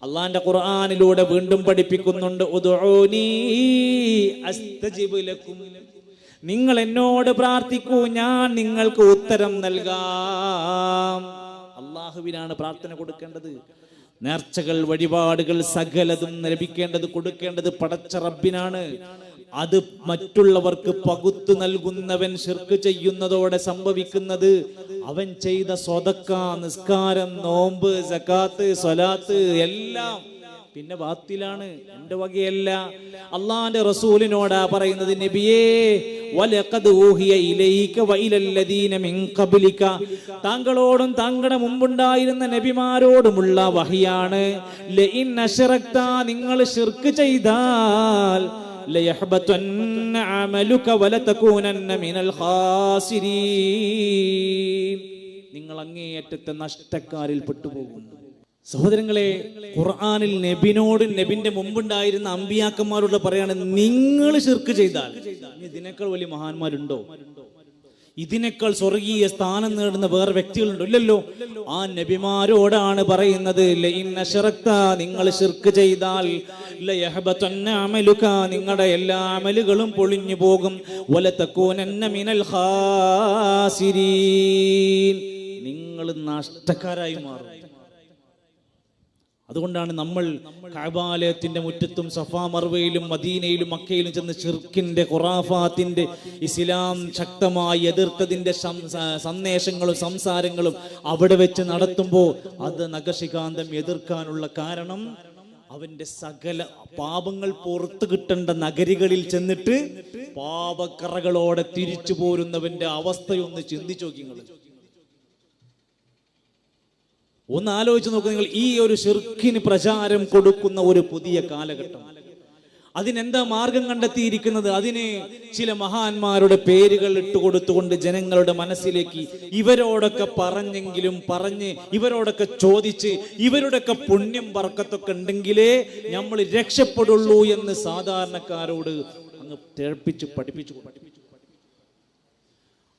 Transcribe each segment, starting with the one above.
അള്ളാന്റെ ഖുർആനിലൂടെ വീണ്ടും പഠിപ്പിക്കുന്നുണ്ട്, ഉദ്ഉനി അസ്തജിബ് ലക്കും, നിങ്ങൾ എന്നോട് പ്രാർത്ഥിക്കൂ, ഞാൻ നിങ്ങൾക്ക് ഉത്തരം നൽകാം. അള്ളാഹുവിനാണ് പ്രാർത്ഥന കൊടുക്കേണ്ടത്. നേർച്ചകൾ, വഴിപാടുകൾ സകലതും ലഭിക്കേണ്ടത്, കൊടുക്കേണ്ടത് പടച്ച റബ്ബിനാണ്. അത് മറ്റുള്ളവർക്ക് പകുത്തു നൽകുന്നവൻ ശിർക്ക് ചെയ്യുന്നതോടെ സംഭവിക്കുന്നത് അവൻ ചെയ്ത സ്വതക്ക, നിസ്കാരം, നോമ്പ്, സകാത്ത്, സ്വലാത്ത് എല്ലാം പിന്നെ ബാത്തിലാണ്, എന്റെ വകയല്ല. അള്ളാന്റെ റസൂലിനോടാ പറയുന്നത്, നബിയേ വലഖദ് ഊഹിയ ഇലൈക വഇലല്ലദീന മിൻ ഖബ്ലിക, താങ്കളോടും താങ്കളുടെ മുമ്പുണ്ടായിരുന്ന നബിമാരോടുമുള്ള വഹിയാണ്. ലഇൻ അശ്റക്ത, നിങ്ങൾ ശിർക്ക് ചെയ്താൽ ലയഹ്ബതന്ന അമലുക വലതകൂനന്ന മിനൽ ഖാസിരീൻ, നിങ്ങൾ അങ്ങേയറ്റത്തെ നഷ്ടക്കാരിൽ പെട്ടുപോകും. സഹോദരങ്ങളെ, ഖുർആനിൽ നബിനോട് നബിന്റെ മുമ്പുണ്ടായിരുന്ന അമ്പിയാക്കന്മാരോട് പറയാണ്, നിങ്ങൾ ശിർക്ക് ചെയ്താൽ, ഇതിനേക്കാൾ വലിയ മഹാന്മാരുണ്ടോ? ഇതിനേക്കാൾ സ്വർഗീയ സ്ഥാനം നേടുന്ന വേറെ വ്യക്തികളുണ്ടോ? ഇല്ലല്ലോ. ആ നബിമാരോടാണ് പറയുന്നത്, ലഇൻ അശ്റക്ത, നിങ്ങൾ ശിർക്ക് ചെയ്താൽ ലയഹ്ബതന്ന അമലുക, നിങ്ങളുടെ എല്ലാ അമലുകളും പൊളിഞ്ഞു പോകും. വലതകൂനന്ന മിനൽ ഖാസിരീൻ, നിങ്ങൾ നഷ്ടക്കാരായി മാറും. അതുകൊണ്ടാണ് നമ്മൾ കഅബാലയത്തിന്റെ മുറ്റത്തും സഫാ മർവയിലും മദീനയിലും മക്കയിലും ചെന്ന് ശിർക്കിന്റെ, ഖുറാഫാത്തിന്റെ, ഇസ്ലാം ശക്തമായി എതിർത്തതിന്റെ സന്ദേശങ്ങളും സംസാരങ്ങളും അവിടെ വെച്ച് നടത്തുമ്പോൾ അത് നഖശികാന്തം എതിർക്കാനുള്ള കാരണം, അവന്റെ സകല പാപങ്ങൾ പുറത്തു കിട്ടേണ്ട നഗരികളിൽ ചെന്നിട്ട് പാപക്കറകളോടെ തിരിച്ചു പോരുന്നവന്റെ അവസ്ഥയൊന്ന് ചിന്തിച്ചു നോക്കി. ഒന്ന് ആലോചിച്ച് നോക്കുക നിങ്ങൾ. ഈ ഒരു ശിർക്കിന് പ്രചാരം കൊടുക്കുന്ന ഒരു പുതിയ കാലഘട്ടം, അതിനെന്താ മാർഗം കണ്ടെത്തിയിരിക്കുന്നത്? അതിന് ചില മഹാന്മാരുടെ പേരുകൾ ഇട്ടുകൊടുത്തുകൊണ്ട് ജനങ്ങളുടെ മനസ്സിലേക്ക് ഇവരോടൊക്കെ പറഞ്ഞ് ഇവരോടൊക്കെ ചോദിച്ച് ഇവരുടെയൊക്കെ പുണ്യം ബർക്കത്തൊക്കെ ഉണ്ടെങ്കിലേ നമ്മൾ രക്ഷപ്പെടുള്ളൂ എന്ന് സാധാരണക്കാരോട് അങ്ങ് പഠിപ്പിച്ചു.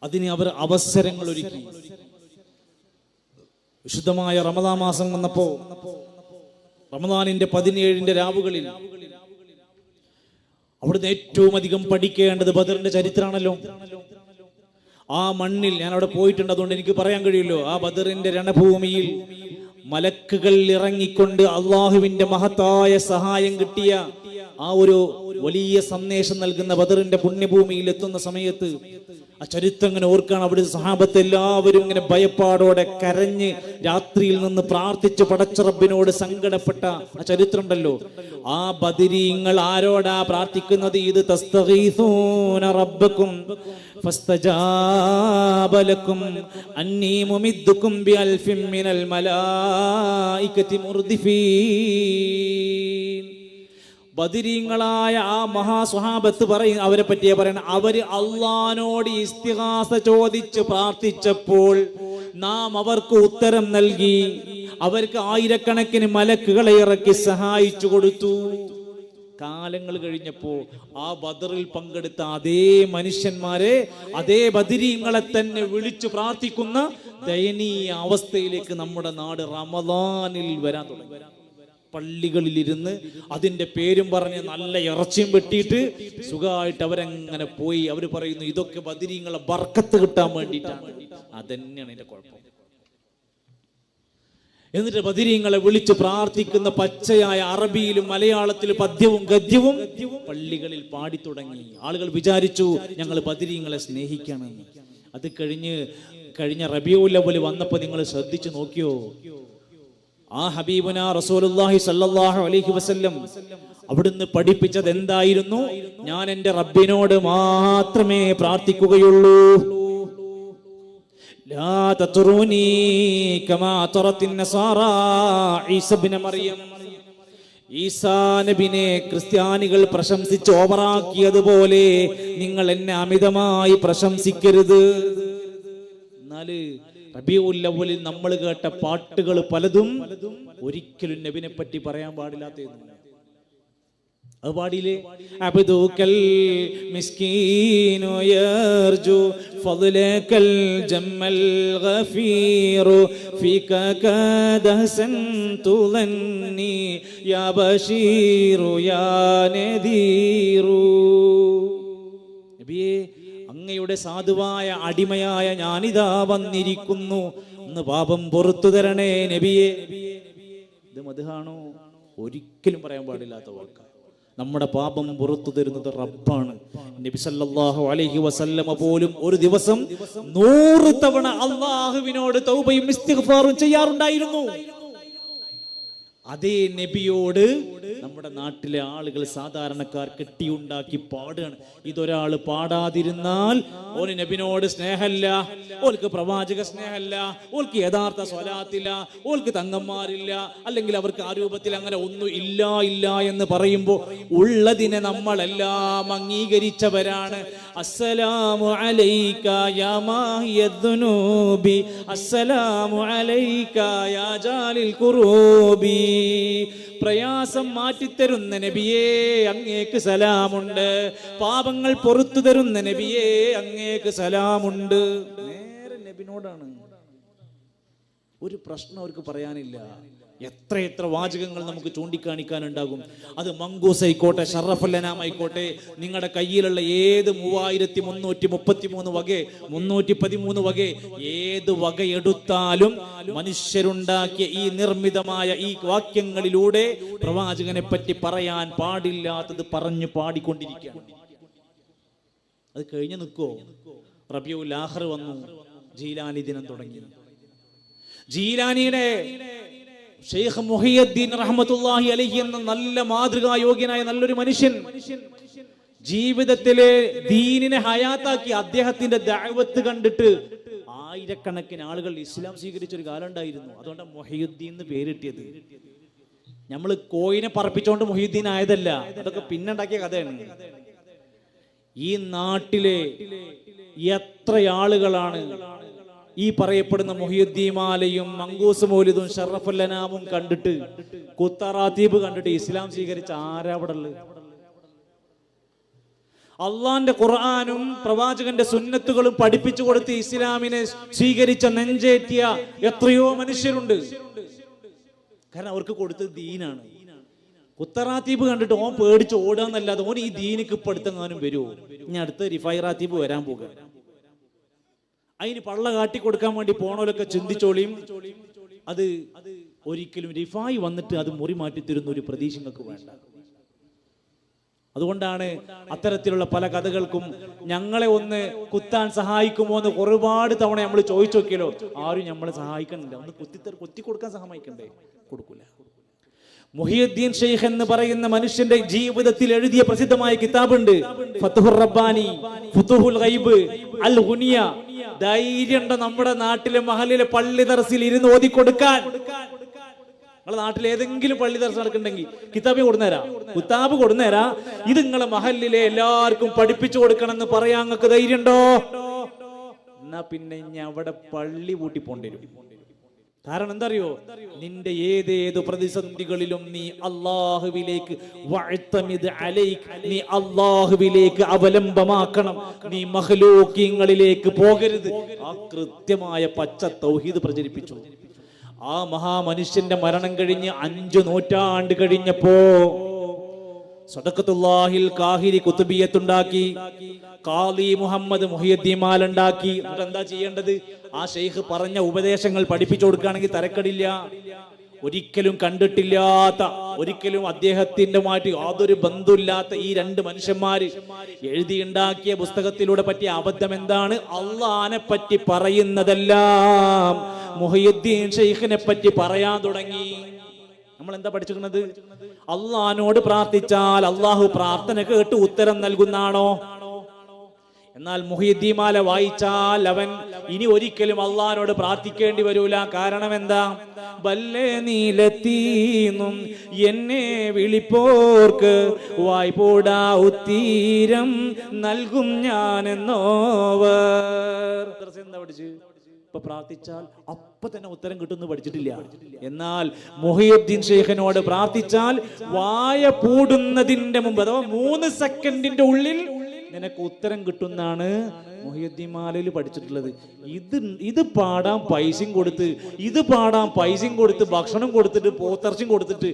അതിന് അവർ അവസരങ്ങൾ ഒരുക്കി. വിശുദ്ധമായ റമദാൻ മാസം വന്നപ്പോ, റമദാനിന്റെ 17 രാവുകളിൽ അവിടുന്ന് ഏറ്റവും അധികം പഠിക്കേണ്ടത് ബദറിന്റെ ചരിത്രമാണല്ലോ. ആ മണ്ണിൽ ഞാൻ അവിടെ പോയിട്ടുണ്ട്, അതുകൊണ്ട് എനിക്ക് പറയാൻ കഴിയുമല്ലോ. ആ ബദറിന്റെ രണഭൂമിയിൽ മലക്കുകൾ ഇറങ്ങിക്കൊണ്ട് അള്ളാഹുവിന്റെ മഹത്തായ സഹായം കിട്ടിയ ആ ഒരു വലിയ സന്ദേശം നൽകുന്ന ബദറിന്റെ പുണ്യഭൂമിയിൽ എത്തുന്ന സമയത്ത് ആ ചരിത്രം ഇങ്ങനെ ഓർക്കാണ്. അവിടെ സഹാബത്ത് എല്ലാവരും ഇങ്ങനെ ഭയപ്പാടോടെ കരഞ്ഞ് രാത്രിയിൽ നിന്ന് പ്രാർത്ഥിച്ച് പടച്ച റബ്ബിനോട് സങ്കടപ്പെട്ട ആ ചരിത്രം ഉണ്ടല്ലോ. ആ ബദരീങ്ങൾ ആരോടാ പ്രാർത്ഥിക്കുന്നത്? ഇത് തസ്തഗീസൂന റബ്ബക്കും ഫസ്തജാബ ലക്കും അന്നീ മുമിദ്ദുക്കും ബിഅൽഫിൻ മിനൽ മലായികതി മുർദിഫീൻ. ബദരീങ്ങളായ ആ മഹാസ്വഹാബത്ത് അവരെ പറ്റിയാ പറയണം. അവര് അള്ളാനോട് ഇസ്തിഗാസ ചോദിച്ച് പ്രാർത്ഥിച്ചപ്പോൾ നാം അവർക്ക് ഉത്തരം നൽകി. അവർക്ക് ആയിരക്കണക്കിന് മലക്കുകളെ ഇറക്കി സഹായിച്ചു കൊടുത്തു. കാലങ്ങൾ കഴിഞ്ഞപ്പോ ആ ബദറിൽ പങ്കെടുത്ത അതേ മനുഷ്യന്മാരെ, അതേ ബദരീങ്ങളെ തന്നെ വിളിച്ചു പ്രാർത്ഥിക്കുന്ന ദയനീയ അവസ്ഥയിലേക്ക് നമ്മുടെ നാട് റമദാനിൽ വരാൻ തുടങ്ങി. പള്ളികളിലിരുന്ന് അതിന്റെ പേരും പറഞ്ഞ് നല്ല ഇറച്ചിയും വെട്ടിയിട്ട് സുഖമായിട്ട് അവരങ്ങനെ പോയി. അവർ പറയുന്നു ഇതൊക്കെ ബദരീങ്ങളെ ബർക്കത്ത് കിട്ടാൻ വേണ്ടിയിട്ടാണ്. അതന്നെയാണ് എന്റെ കുഴപ്പം. എന്നിട്ട് ബദരീങ്ങളെ വിളിച്ച് പ്രാർത്ഥിക്കുന്ന പച്ചയായ അറബിയിലും മലയാളത്തിലും പദ്യവും ഗദ്യവും പള്ളികളിൽ പാടി തുടങ്ങി. ആളുകൾ വിചാരിച്ചു ഞങ്ങൾ ബദരീങ്ങളെ സ്നേഹിക്കണം. അത് കഴിഞ്ഞ റബീഉൽ അവ്വൽ വന്നപ്പോ നിങ്ങൾ ശ്രദ്ധിച്ചു നോക്കിയോ? ആ ഹബീബുന റസൂലുള്ളാഹി സ്വല്ലല്ലാഹു അലൈഹി വസല്ലം അവിടുന്ന് പഠിപ്പിച്ചത് എന്തായിരുന്നു? ഞാൻ എൻ്റെ റബ്ബിനോട് മാത്രമേ പ്രാർത്ഥിക്കുകയുള്ളൂ. ലാ തത്റൂനി കമാ തറത്തിൻ നസാറാ ഈസ ഇബ്നു മറിയം. ഈസാ നബിനെ ക്രിസ്ത്യാനികൾ പ്രശംസിച്ച് ഓവറാക്കിയതുപോലെ നിങ്ങൾ എന്നെ അമിതമായി പ്രശംസിക്കരുത്. എന്നാല് റബീഉൽ അവ്വലിൽ നമ്മൾ കേട്ട പാട്ടുകൾ പലതും ഒരിക്കലും നബിനെ പറ്റി പറയാൻ പാടില്ലാത്തതാണ്. അത് പാടിയില്ലേ? അബ്ദുക്കൽ മിസ്കീനു യർജു ഫദ്ലകൽ ജമ്മൽ ഗഫീറു ഫീക കദഹസൻതു ലന്നി യാ ബശീറു യാ നദീറു. നബിയേ, അങ്ങയുടെ സാധുവായ അടിമയായ ഞാനിതാ വന്നിരിക്കുന്നു, ഒന്ന് പാപം പുറത്തു തരണേ നബിയേ. ഇത് മദ്ഹാണോ? ഒരിക്കലും പറയാൻ പാടില്ലാത്ത വാക്കാണ്. നമ്മുടെ പാപം പുറത്തു തരുന്നത് റബ്ബാണ്. നബി സല്ലല്ലാഹു അലൈഹി വസല്ലമ പോലും ഒരു ദിവസം 100 തവണ അള്ളാഹുവിനോട് തൗബയും ഇസ്തിഗ്ഫാറും ചെയ്യാറുണ്ടായിരുന്നു. അതേ നബിയോട് നമ്മുടെ നാട്ടിലെ ആളുകൾ, സാധാരണക്കാർ കെട്ടിയുണ്ടാക്കി പാടുകയാണ്. ഇതൊരാൾ പാടാതിരുന്നാൽ ഓന് നബിനോട് സ്നേഹമില്ല, ഓൾക്ക് പ്രവാചക സ്നേഹമില്ല, ഓൾക്ക് യഥാർത്ഥ സ്വലാത്തില്ല, ഓൾക്ക് തങ്ങന്മാരില്ല, അല്ലെങ്കിൽ അവർക്ക് ആ രൂപത്തിൽ അങ്ങനെ ഒന്നും ഇല്ല എന്ന് പറയുമ്പോൾ ഉള്ളതിനെ നമ്മളെല്ലാം അംഗീകരിച്ചവരാണ്. അസ്സലാമു അലൈക യാ മാഹിയദ്ദുനൂബി, അസ്സലാമു അലൈക യാ ജാലിൽ ഖുറൂബി. പ്രയാസം മാറ്റിത്തരുന്ന നബിയേ, അങ്ങേക്ക് സലാമുണ്ട്. പാപങ്ങൾ പുറത്തു തരുന്ന നബിയേ, അങ്ങേക്ക് സലാമുണ്ട്. നേരെ നബിനോടാണ്. ഒരു പ്രശ്നം അവർക്ക് പറയാനില്ല. എത്ര വാചകങ്ങൾ നമുക്ക് ചൂണ്ടിക്കാണിക്കാനുണ്ടാകും. അത് മങ്കൂസ് ആയിക്കോട്ടെ, ഷറഫുൽ അനാം ആയിക്കോട്ടെ, നിങ്ങളുടെ കയ്യിലുള്ള ഏത് 3333 വക, 313 വക, ഏത് വക എടുത്താലും മനുഷ്യരുണ്ടാക്കിയ ഈ നിർമ്മിതമായ ഈ വാക്യങ്ങളിലൂടെ പ്രവാചകനെ പറ്റി പറയാൻ പാടില്ലാത്തത് പറഞ്ഞു പാടിക്കൊണ്ടിരിക്കുകയാണ്. അത് കഴിഞ്ഞ് നിൽക്കോ? റബീഉൽ ആഖിർ വന്നു, ജീലാനി ദിനം തുടങ്ങി. ജീലാനിയുടെ ഷെയ്ഖ് മുഹിയുദ്ദീൻ റഹ്മത്തുള്ളാഹി അലൈഹി എന്ന നല്ല മാതൃകാ യോഗ്യനായ നല്ലൊരു മനുഷ്യൻ ജീവിതത്തിലെ ദീനിനെ ഹയാത്താക്കി. അദ്ദേഹത്തിന്റെ ദഅവത്ത് കണ്ടിട്ട് ആയിരക്കണക്കിന് ആളുകൾ ഇസ്ലാം സ്വീകരിച്ചൊരു കാലം ഉണ്ടായിരുന്നു. അതുകൊണ്ട് മുഹിയുദ്ദീൻ എന്ന് പേരിട്ടിയത്. നമ്മൾ കോയിനെ പറപ്പിച്ചോണ്ട് മുഹിയുദ്ദീൻ ആയതല്ല, അതൊക്കെ പിന്നുണ്ടാക്കിയ കഥയാണ്. ഈ നാട്ടിലെ എത്ര ആളുകളാണ് ഈ പറയപ്പെടുന്ന മുഹിയുദ്ദീൻ മാലയും മങ്കൂസ് മൗലിദും ഷറഫുൽ അനാമും കണ്ടിട്ട്, കുത്തറാത്തീബ് കണ്ടിട്ട് ഇസ്ലാം സ്വീകരിച്ച ആരാ അവിടെ ഉള്ളത്? അള്ളാന്റെ ഖുർആനും പ്രവാചകന്റെ സുന്നത്തുകളും പഠിപ്പിച്ചു കൊടുത്ത് ഇസ്ലാമിനെ സ്വീകരിച്ച നെഞ്ചേറ്റിയ എത്രയോ മനുഷ്യരുണ്ട്. കാരണം അവർക്ക് കൊടുത്തത് ദീനാണ്. കുത്തറാത്തീബ് കണ്ടിട്ട് ഓൻ പേടിച്ച് ഓടാന്നല്ലാതെ ഓൻ ഈ ദീനിക്ക് ഇപ്പെടുത്തെങ്ങാനും വരുമോ? ഇനി അടുത്ത റിഫൈറാത്തീബ് വരാൻ പോകുക. അതിന് പള്ള കാട്ടിക്കൊടുക്കാൻ വേണ്ടി പോണോലൊക്കെ ചിന്തിച്ചോളിയും. അത് ഒരിക്കലും റിഫായി വന്നിട്ട് അത് മുറി മാറ്റിത്തരുന്ന ഒരു പ്രതീക്ഷ നിങ്ങൾക്ക് വേണ്ട. അതുകൊണ്ടാണ് അത്തരത്തിലുള്ള പല കഥകൾക്കും ഞങ്ങളെ ഒന്ന് കുത്താൻ സഹായിക്കുമോ എന്ന് ഒരുപാട് തവണ നമ്മൾ ചോദിച്ചു നോക്കിയല്ലോ. ആരും നമ്മളെ സഹായിക്കണില്ല. ഒന്ന് കുത്തി കൊടുക്കാൻ സഹായിക്കണ്ടേ? കൊടുക്കൂല. മുഹിയുദ്ദീൻ ഷെയ്ഖ് എന്ന് പറയുന്ന മനുഷ്യന്റെ ജീവിതത്തിൽ എഴുതിയ പ്രസിദ്ധമായ കിതാബുണ്ട്, ഫത്ഹുർ റബ്ബാനി, ഫുതുഹുൽ ഗൈബ്, അൽ ഗുനിയ. ധൈര്യമുണ്ടോ നമ്മുടെ നാട്ടിലെ മഹലിലെ പള്ളി ദർസിൽ ഇരുന്ന് ഓതി കൊടുക്കാൻ? നിങ്ങളെ നാട്ടിൽ ഏതെങ്കിലും പള്ളി ദർസ് നടക്കുന്നുണ്ടെങ്കിൽ കിതാബ് കൊടുന്നേരാ, കിതാബ് കൊടുന്നേരാ. ഇത് നിങ്ങളെ മഹലിലെ എല്ലാവർക്കും പഠിപ്പിച്ചു കൊടുക്കണം എന്ന് പറയാൻ നിങ്ങൾക്ക് ധൈര്യമുണ്ടോ? എന്നാ പിന്നെ ഇനി അവിടെ പള്ളി പൂട്ടി പോണ്ടി വരും. കാരണം എന്താ അറിയോ? നിന്റെ ഏതേത് പ്രതിസന്ധികളിലും നീ അല്ലാഹുവിലേക്ക് നീ അല്ലാഹുവിലേക്ക് അവലംബമാക്കണം. നീ മഖ്ലൂഖീങ്ങളിലേക്ക് പോകരുത്. ആ കൃത്യമായ പച്ച തൗഹീദ് പ്രചരിപ്പിച്ചു. ആ മഹാമനുഷ്യന്റെ മരണം കഴിഞ്ഞ് 5 നൂറ്റാണ്ട് കഴിഞ്ഞപ്പോ സദഖത്തുല്ലാഹിൽ കാഹിരി കുതുബിയത്തുണ്ടാക്കി, ഖാദി മുഹമ്മദ് മുഹിയുദ്ദീൻ മാലുണ്ടാക്കി. എന്നിട്ട് എന്താ ചെയ്യേണ്ടത്? ആ ഷെയ്ഖ് പറഞ്ഞ ഉപദേശങ്ങൾ പഠിപ്പിച്ചു കൊടുക്കുകയാണെങ്കിൽ തരക്കടില്ല. ഒരിക്കലും കണ്ടിട്ടില്ലാത്ത, ഒരിക്കലും അദ്ദേഹത്തിന്റെ മാറ്റി യാതൊരു ബന്ധമില്ലാത്ത ഈ 2 മനുഷ്യന്മാര് എഴുതിയുണ്ടാക്കിയ പുസ്തകത്തിലൂടെ പറ്റിയ അബദ്ധം എന്താണ്? അള്ളാനെ പറ്റി പറയുന്നതെല്ലാം മുഹിയുദ്ദീൻ ഷെയ്ഖിനെ പറ്റി പറയാൻ തുടങ്ങി. നമ്മൾ എന്താ പഠിച്ചിരിക്കുന്നത്? അള്ളാഹിനോട് പ്രാർത്ഥിച്ചാൽ അള്ളാഹു പ്രാർത്ഥന കേട്ട് ഉത്തരം നൽകുന്നാണോ? എന്നാൽ മുഹിയുദ്ദീൻ മാല വായിച്ചാൽ അവൻ ഇനി ഒരിക്കലും അള്ളാഹിനോട് പ്രാർത്ഥിക്കേണ്ടി വരൂല. കാരണം എന്താ? ബല്ലേ നീലെത്തീന്നും എന്നെ വിളിപ്പോർക്ക് വായ്പോടാ ഉത്തീരം നൽകും ഞാനെന്നോവർ. എന്താ പഠിച്ചു? ഇപ്പൊ പ്രാർത്ഥിച്ചാൽ അപ്പൊ തന്നെ ഉത്തരം കിട്ടുമെന്ന് പഠിച്ചിട്ടില്ല. എന്നാൽ മുഹിയുദ്ദീൻ ഷെയ്ഖിനോട് പ്രാർത്ഥിച്ചാൽ വായ പൂടുന്നതിന്റെ മുമ്പ്, അഥവാ 3 സെക്കൻഡിന്റെ ഉള്ളിൽ നിനക്ക് ഉത്തരം കിട്ടുന്നാണ് മുഹിയുദ്ദീൻ മാലയിൽ പഠിച്ചിട്ടുള്ളത്. ഇത് പാടാൻ പൈസയും കൊടുത്ത്, ഭക്ഷണം കൊടുത്തിട്ട്, പോത്തിറച്ചിയും കൊടുത്തിട്ട്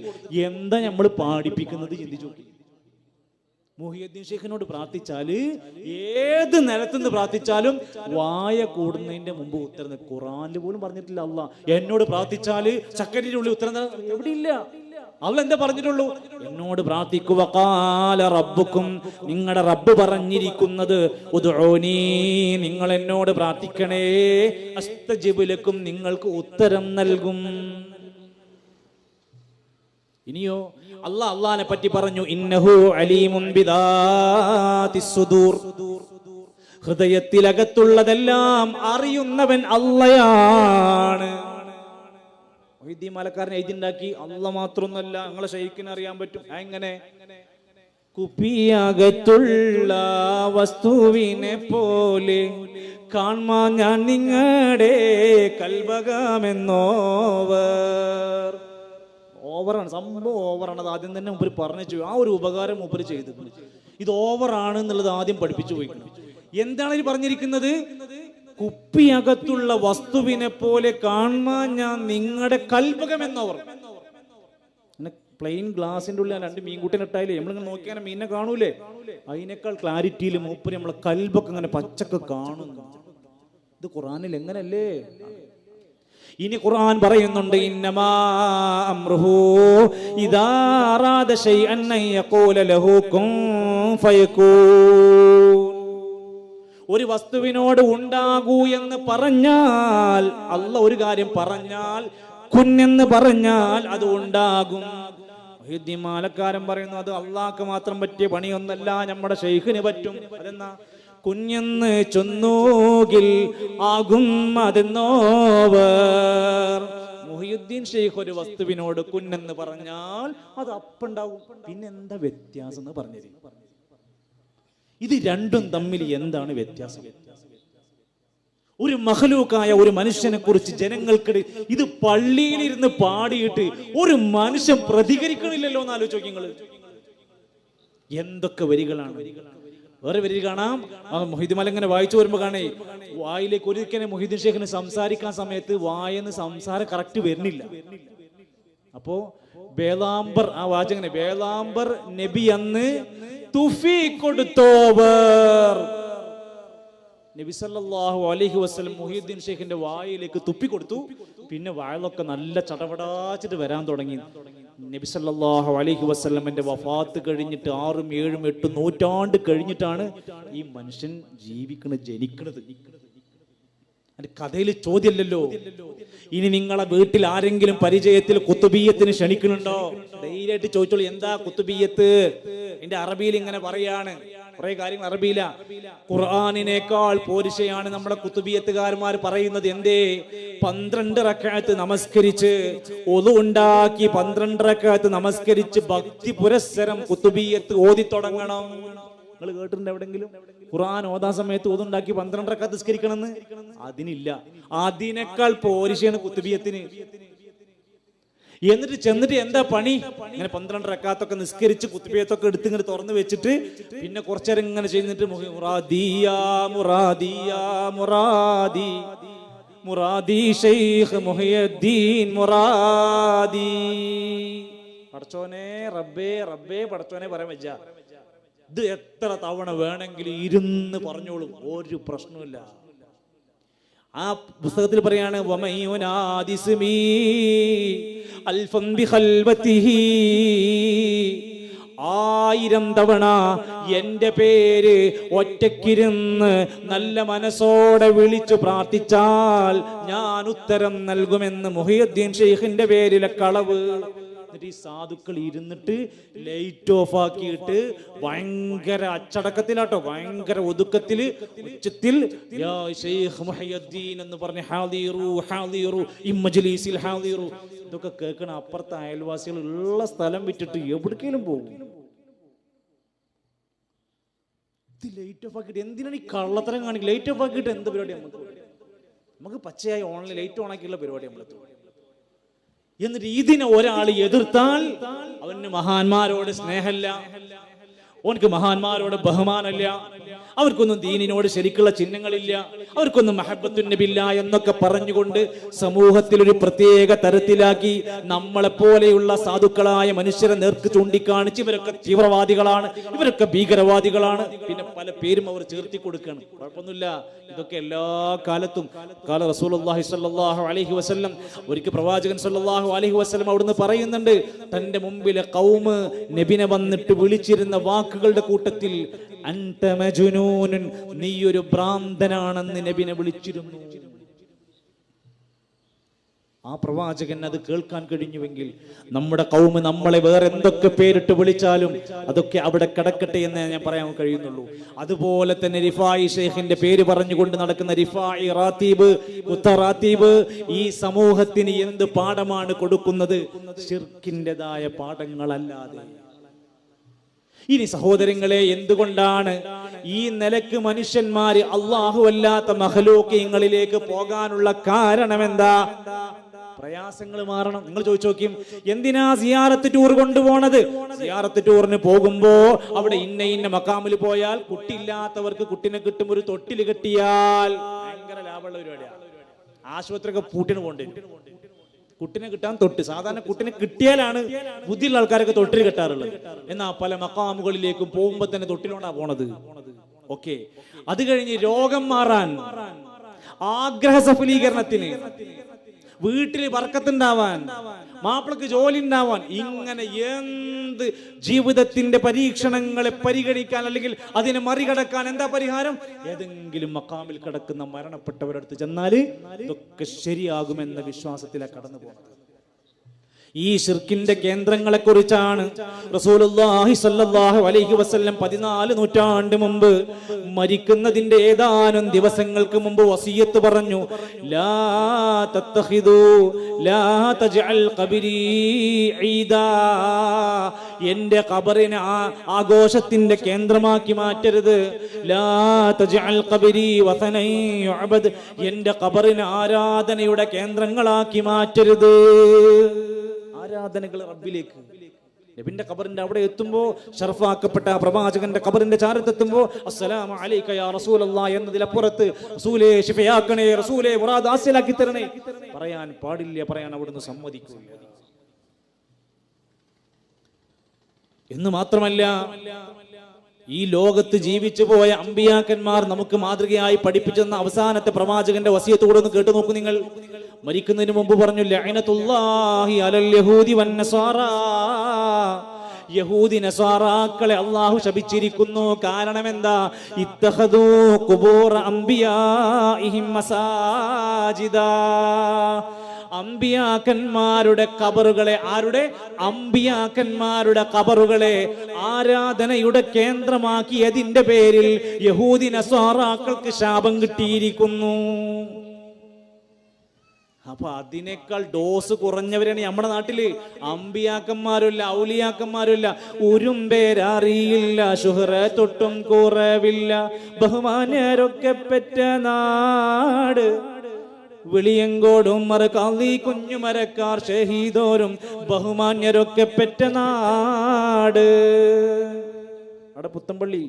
എന്താ നമ്മൾ പാടിപ്പിക്കുന്നത്? ചിന്തിച്ചു. മുഹിയുദ്ദീൻ ഷെയ്ഖിനോട് പ്രാർത്ഥിച്ചാല് ഏത് നിലത്തുനിന്ന് പ്രാർത്ഥിച്ചാലും വായ കൂടുന്നതിന്റെ മുമ്പ് ഉത്തരം. ഖുറാനിൽ പോലും പറഞ്ഞിട്ടില്ല അള്ളാഹ് എന്നോട് പ്രാർത്ഥിച്ചാല് ചക്കരിന്റെ ഉള്ളിൽ ഉത്തരം എവിടെയില്ല. അള്ളാഹ് എന്താ പറഞ്ഞിട്ടുള്ളൂ? എന്നോട് പ്രാർത്ഥിക്കുക. ഖാല റബ്ബുക്കും, നിങ്ങളുടെ റബ്ബ് പറഞ്ഞിരിക്കുന്നത് ഉദ്ഉനി, നിങ്ങൾ എന്നോട് പ്രാർത്ഥിക്കണേ, അസ്തജിബ് ലക്കും, നിങ്ങൾക്ക് ഉത്തരം നൽകും. ഇനിയോ അള്ളാഹിനെ പറ്റി പറഞ്ഞു, ഇന്നഹു അലീമുൻ ബിദാതിസ് സുദൂർ, ഹൃദയത്തിലകത്തുള്ളതെല്ലാം അറിയുന്നവൻ അള്ളയാണ്. മൊയ്തീൻ മാലക്കാരൻ എഴുതിണ്ടാക്കി. അള്ളാഹ് മാത്രമൊന്നുമല്ല, നിങ്ങളെ ശൈഖിനെ അറിയാൻ പറ്റും. എങ്ങനെ? കുപ്പിയകത്തുള്ള വസ്തുവിനെ പോലെ കാൺമാ ഞാൻ നിങ്ങളുടെ കൽബകമെന്നോവർ. ഓവറാണ് സംഭവം, ഓവറാണ്. അത് ആദ്യം തന്നെ മുമ്പ് പറഞ്ഞു. ആ ഒരു ഉപകാരം മുമ്പ് ചെയ്തിട്ടുണ്ട്. ഇത് ഓവറാണ് എന്നുള്ളത് ആദ്യം പഠിപ്പിച്ചു പോയിക്കണം. എന്താണ് ഇത് പറഞ്ഞിരിക്കുന്നത്? കുപ്പിയകത്തുള്ള വസ്തുവിനെ പോലെ കാണാൻ ഞാൻ നിങ്ങളുടെ കൽബകം എന്നോവർ. പ്ലെയിൻ ഗ്ലാസിന്റെ ഉള്ളിൽ 2 മീൻകൂട്ടിനെ ഇട്ടാലേ നമ്മളിങ്ങനെ നോക്കിയാൽ മീനിനെ കാണൂലേ? അതിനേക്കാൾ ക്ലാരിറ്റിയിൽ മൂപ്പര് നമ്മളെ കൽബൊക്കെ ഇങ്ങനെ പച്ചക്ക് കാണുന്നു. ഇത് ഖുർആനിൽ എങ്ങനല്ലേ? ഇനി ഖുർആൻ പറയുന്നുണ്ട്, ഇന്നമാ അംറുഹു ഇദാ അറാദ ശൈഅൻ അൻ യഖൂല ലഹു കുൻ ഫയകൂൻ. ഒരു വസ്തുവിനോട് ഉണ്ടാകൂ എന്ന് പറഞ്ഞാൽ, അല്ലാഹ് ഒരു കാര്യം പറഞ്ഞാൽ, കുൻ എന്ന് പറഞ്ഞാൽ അത് ഉണ്ടാകും. മുഹ്യിദ്ദീൻ മാലക്കാരൻ പറയുന്നു, അത് അള്ളാഹ്ക്ക് മാത്രം പറ്റിയ പണിയൊന്നല്ല, നമ്മുടെ ശൈഖിന് പറ്റും. അതെന്നാ? കുഞ്ഞെന്ന് ചൊന്നൂകിൽ ആകും അതെന്നോവർ. മുഹ്യിദ്ദീൻ ഷെയ്ഖ് ഒരു വസ്തുവിനോട് കുഞ്ഞെന്ന് പറഞ്ഞാൽ അത് അപ്പുണ്ടാവും. പിന്നെന്താ വ്യത്യാസം എന്ന് പറഞ്ഞത്? ഇത് രണ്ടും തമ്മിൽ എന്താണ് വ്യത്യാസം? ഒരു മഖ്ലൂക്കായ ഒരു മനുഷ്യനെ കുറിച്ച് ജനങ്ങൾക്കിടയിൽ ഇത് പള്ളിയിലിരുന്ന് പാടിയിട്ട് ഒരു മനുഷ്യൻ പ്രതികരിക്കണില്ലല്ലോ എന്ന് ആലോചിച്ച് നോക്കി നിങ്ങൾ. എന്തൊക്കെ വരികളാണ്! വേറെ വരി കാണാം. മുഹീദ്ദീൻ മാല ഇങ്ങനെ വായിച്ചു വരുമ്പോ കാണേ, വായിലേക്ക് ഒരിക്കലും മുഹീദ്ദീൻ ഷെയ്ഖിന് സംസാരിക്കാൻ സമയത്ത് വായെന്ന് സംസാരം കറക്റ്റ് വരുന്നില്ല. അപ്പോ ബേലാംബർ, ആ വാചകനെ, ബേലാംബർ നബി അന്ന് തുഫി കൊടുത്തോവർ. നബി സല്ലല്ലാഹു അലൈഹി വസല്ലം മുഹീദ്ദീൻ ഷെയ്ഖിന്റെ വായിലേക്ക് തുപ്പി കൊടുത്തു. പിന്നെ വായലൊക്കെ നല്ല ചടപടാച്ചിട്ട് വരാൻ തുടങ്ങി. നബി സല്ലല്ലാഹു അലൈഹി വസല്ലമിന്റെ വഫാത്ത് കഴിഞ്ഞിട്ട് 6, 7, 8 നൂറ്റാണ്ട് കഴിഞ്ഞിട്ടാണ് ഈ മനുഷ്യൻ ജനിക്കുന്നത്. അതിന്റെ കഥയിൽ ചോദ്യമല്ലല്ലോ. ഇനി നിങ്ങളെ വീട്ടിൽ ആരെങ്കിലും പരിചയത്തിൽ കുത്തുബിയ്യത്തിന് ക്ഷണിക്കുന്നുണ്ടോ? ധൈര്യമായിട്ട് ചോദിച്ചോളൂ, എന്താ കുത്തുബിയ്യത്ത്? എന്റെ അറബിയിൽ ഇങ്ങനെ പറയാണ്, കുറെ കാര്യങ്ങൾ അറബിയില. ഖുർആനിനേക്കാൾ പോരിശയാണ് നമ്മുടെ കുത്തുബിയ്യത്തുകാരന്മാർ പറയുന്നത്. എന്തേ? 12 റക്അത്ത് നമസ്കരിച്ച്, ഒളു ഉണ്ടാക്കി 12 റക്അത്ത് നമസ്കരിച്ച് ഭക്തി പുരസ്സരം കുത്തുബിയ്യത്ത് ഓതി തുടങ്ങണം. നിങ്ങൾ കേട്ടിട്ടുണ്ട് എവിടെങ്കിലും ഖുർആൻ ഓതാൻ സമയത്ത് ഓതുണ്ടാക്കി 12 റക്അത്ത് നിസ്കരിക്കണമെന്ന്? അതിനില്ല. അതിനേക്കാൾ പോരിശയാണ് കുത്തുബിയ്യത്തിന്. എന്നിട്ട് ചെന്നിട്ട് എന്താ പണി? ഇങ്ങനെ 12 റക്അത്തൊക്കെ നിസ്കരിച്ച് കുത്തുബിയ്യത്തൊക്കെ എടുത്ത് ഇങ്ങനെ തുറന്നു വെച്ചിട്ട് പിന്നെ കുറച്ചേരം ഇങ്ങനെ ചെയ്യുന്നിട്ട് മുറാദിയാ മുറാദിയാ മുറാദി മുറാദി ശൈഖ് മുഹിയുദ്ദീൻ മുറാദി. പടച്ചോനെ റബ്ബേ റബ്ബേ പടച്ചോനെ പറയാൻ വെച്ചാ ഇത് എത്ര തവണ വേണമെങ്കിലും ഇരുന്ന് പറഞ്ഞോളും, ഒരു പ്രശ്നമില്ല. ആ പുസ്തകത്തിൽ പറയാണ്, വമയുനാദിസ്മി അൽഫൻ ബിഖൽവതിഹി, 1000 തവണ എന്റെ പേര് ഒറ്റക്കിരുന്ന് നല്ല മനസ്സോടെ വിളിച്ചു പ്രാർത്ഥിച്ചാൽ ഞാൻ ഉത്തരം നൽകുമെന്ന് മുഹ്യിദ്ദീൻ ഷെയ്ഖിന്റെ പേരിലെ കളവ്. എന്നിട്ട് ഈ സാധുക്കൾ ഇരുന്നിട്ട് ലൈറ്റ് ഓഫ് ആക്കിയിട്ട് ഭയങ്കര അച്ചടക്കത്തിലാട്ടോ, ഭയങ്കര ഒതുക്കത്തില് ഉച്ചത്തിൽ യാ ശൈഖ് മുഹ്യിദ്ദീൻ എന്ന് പറഞ്ഞ് ഹാദിറു ഹാദിറു ഇമ്മജ്ലിസിൽ ഹാദിറു. ഇതൊക്കെ കേൾക്കണ അപ്പുറത്തെ അയൽവാസികൾ ഉള്ള സ്ഥലം വിറ്റിട്ട് എവിടേക്കെങ്കിലും പോകും. ഇത് ലൈറ്റ് ഓഫ് ആക്കിയിട്ട് എന്തിനാണ് ഈ കള്ളത്തരം കാണിക്കുക? ലൈറ്റ് ഓഫ് ആക്കിയിട്ട് എന്ത് പരിപാടി? നമുക്ക് നമുക്ക് പച്ചയായി ഓൺലൈൻ ലൈറ്റ് ഓണാക്കിയുള്ള പരിപാടി നമ്മൾ എന്നിട്ട് ഇതിനെ ഒരാൾ എതിർത്താൽ അവന് മഹാന്മാരോട് സ്നേഹമില്ല, ഓനക്ക് മഹാന്മാരോട് ബഹുമാനമില്ല, അവർക്കൊന്നും ദീനിനോട് ശരിക്കുള്ള ചിഹ്നങ്ങളില്ല, അവർക്കൊന്നും മഹബത്തുൻ നബില്ല എന്നൊക്കെ പറഞ്ഞുകൊണ്ട് സമൂഹത്തിൽ ഒരു പ്രത്യേക തരത്തിലാക്കി നമ്മളെപ്പോലെയുള്ള സാധുക്കളായ മനുഷ്യരെ നേർക്ക് ചൂണ്ടിക്കാണിച്ച് ഇവരൊക്കെ തീവ്രവാദികളാണ്, ഇവരൊക്കെ ഭീകരവാദികളാണ്, പിന്നെ പല പേരും അവർ ചേർത്തി കൊടുക്കുകയാണ്. കുഴപ്പമൊന്നുമില്ല, ഇതൊക്കെ എല്ലാ കാലത്തും കാല റസൂലുള്ളാഹി സ്വല്ലല്ലാഹു അലൈഹി വസല്ലം ഒരിക്കൽ പ്രവാചകൻ സ്വല്ലല്ലാഹു അലൈഹി വസല്ലം അവിടുന്ന് പറയുന്നുണ്ട്, തന്റെ മുമ്പിലെ ഖൗമ് നബിനെ വന്നിട്ട് വിളിച്ചിരുന്ന വാക്കുകളുടെ കൂട്ടത്തിൽ അൻത മജ്നൂനുൻ, നീ ഒരു ഭ്രാന്തനാണെന്ന് നബിനെ വിളിച്ചിരുന്നു. ആ പ്രവാചകൻ അത് കേൾക്കാൻ കഴിഞ്ഞുവെങ്കിൽ നമ്മുടെ ഖൗമ് നമ്മളെ വേറെ എന്തൊക്കെ പേരിട്ട് വിളിച്ചാലും അതൊക്കെ അവിടെ കിടക്കട്ടെ എന്ന് ഞാൻ പറയാൻ കഴിയുന്നുള്ളൂ. അതുപോലെ തന്നെ റിഫായി ഷെയ്ഖിന്റെ പേര് പറഞ്ഞുകൊണ്ട് നടക്കുന്ന റിഫായി റാത്തീബ്, റാത്തീബ് ഈ സമൂഹത്തിന് എന്ത് പാഠമാണ് കൊടുക്കുന്നത്? ശിർക്കിൻ്റെതായ പാഠങ്ങളല്ലാതെ. ഇനി സഹോദരങ്ങളെ, എന്തുകൊണ്ടാണ് ഈ നിലക്ക് മനുഷ്യന്മാര് അല്ലാഹു അല്ലാത്ത മഖ്ലൂഖീങ്ങളിലേക്ക് പോകാനുള്ള കാരണം എന്താ? പ്രയാസങ്ങൾ മാറണം. നിങ്ങൾ ചോദിച്ചു നോക്കിയും, എന്തിനാ സിയാറത്ത് ടൂർ കൊണ്ടുപോണത്? സിയാറത്ത് ടൂറിന് പോകുമ്പോ അവിടെ ഇന്ന മക്കാമിൽ പോയാൽ കുട്ടിയില്ലാത്തവർക്ക് കുട്ടിനെ കിട്ടും, ഒരു തൊട്ടിൽ കെട്ടിയാൽ ഭയങ്കര ലാഭമുള്ള പരിപാടിയാണ്. ആശുപത്രിയൊക്കെ പൂട്ടിന് പോകേണ്ടി വരും. കുട്ടിനെ കിട്ടാൻ തൊട്ട്, സാധാരണ കുട്ടിനെ കിട്ടിയാലാണ് ബുദ്ധിയുള്ള ആൾക്കാരൊക്കെ തൊട്ടിൽ കെട്ടാറുള്ളത്. എന്നാ പല മക്കാമുകളിലേക്കും പോകുമ്പോ തന്നെ തൊട്ടിലോണ്ടാ പോണത്. ഓക്കെ, അത് കഴിഞ്ഞ് രോഗം മാറാൻ, ആഗ്രഹ സഫലീകരണത്തിന്, വീട്ടില് ബർക്കത്തുണ്ടാവാൻ, മാപ്പിളക്ക് ജോലി ഉണ്ടാവാൻ, ഇങ്ങനെ എന്ത് ജീവിതത്തിന്റെ പരീക്ഷണങ്ങളെ പരിഗണിക്കാൻ അല്ലെങ്കിൽ അതിനെ മറികടക്കാൻ എന്താ പരിഹാരം? ഏതെങ്കിലും മക്കാമിൽ കിടക്കുന്ന മരണപ്പെട്ടവരടുത്ത് ചെന്നാല് ഇതൊക്കെ ശരിയാകുമെന്ന വിശ്വാസത്തിലാണ് കടന്നു പോകുന്നത്. ഈ ശിർക്കിന്റെ കേന്ദ്രങ്ങളെ കുറിച്ചാണ് റസൂലുള്ളാഹി സ്വല്ലല്ലാഹു അലൈഹി വസല്ലം 14 നൂറ്റാണ്ട് മുമ്പ് മരിക്കുന്നതിന്റെ ഏതാനും ദിവസങ്ങൾക്ക് മുമ്പ് വസിയത്ത് പറഞ്ഞു, ലാ തത്തഖിദു ലാ തജ്അൽ ഖബരി ഈദാ, എന്റെ ഖബറിനെ ആഘോഷത്തിന്റെ കേന്ദ്രമാക്കി മാറ്റരുത്. ലാ തജ്അൽ ഖബരി വസനൻ യുഅബദ്, എന്റെ ഖബറിനെ ആരാധനയുടെ കേന്ദ്രങ്ങളാക്കി മാറ്റരുത്. ആരാധനകൾ റബ്ബിലേക്ക്. നബിന്റെ ഖബറിന്റെ അവിടെ എത്തുമ്പോ, ഷറഫാക്കപ്പെട്ട പ്രവാചകന്റെ ഖബറിന്റെ ചാരത്തെത്തുമ്പോ അസ്സലാമു അലൈക യാ റസൂലല്ലാഹ് എന്നതിലപ്പുറത്ത് റസൂലേ ശിഫയാക്കണേ, റസൂലേ മുറാദ് ഹാസിലാക്കി തരണേ പറയാൻ പാടില്ല, പറയാൻ അവിടുന്ന് സമ്മതിക്കില്ല. എന്ന് മാത്രമല്ല, ഈ ലോകത്ത് ജീവിച്ചു പോയ അമ്പിയാക്കന്മാർ നമുക്ക് മാതൃകയായി പഠിപ്പിച്ചെന്ന അവസാനത്തെ പ്രവാചകന്റെ വസിയത്തോടെ ഒന്ന് കേട്ടു നോക്കൂ നിങ്ങൾ. മരിക്കുന്നതിന് മുമ്പ് പറഞ്ഞു, ലഅനത്തുല്ലാഹി അലൽ യഹൂദി വന്നസാറാ, യഹൂദി നസാറാക്കളെ അല്ലാഹു ശപിച്ചിരിക്കുന്നു. കാരണം എന്താ? ഇത്തഖദൂ ഖുബൂറ അംബിയാഇഹിം മസാജിദാ, അമ്പിയാക്കന്മാരുടെ ഖബറുകളെ, ആരുടെ? അമ്പിയാക്കന്മാരുടെ ഖബറുകളെ ആരാധനയുടെ കേന്ദ്രമാക്കിയതിന്റെ പേരിൽ യഹൂദി നസ്വാറാക്കൾക്ക് ശാപം കിട്ടിയിരിക്കുന്നു. അപ്പൊ അതിനേക്കാൾ ഡോസ് കുറഞ്ഞവരാണ് നമ്മുടെ നാട്ടില്. അമ്പിയാക്കന്മാരുമില്ല, ഔലിയാക്കന്മാരുമില്ല, ഉരും പേരറിയില്ല, ശുഹ്റത്തൊട്ടും കുറവില്ല, ബഹുമാന്യരൊക്കെ പെറ്റ നാട്, വിളിയങ്കോടും മറക്കാളി കുഞ്ഞുമരക്കാർ ഷഹീദോരും ബഹുമാന്യരൊക്കെ പെറ്റ നാട്. അവിടെ പുത്തമ്പള്ളി,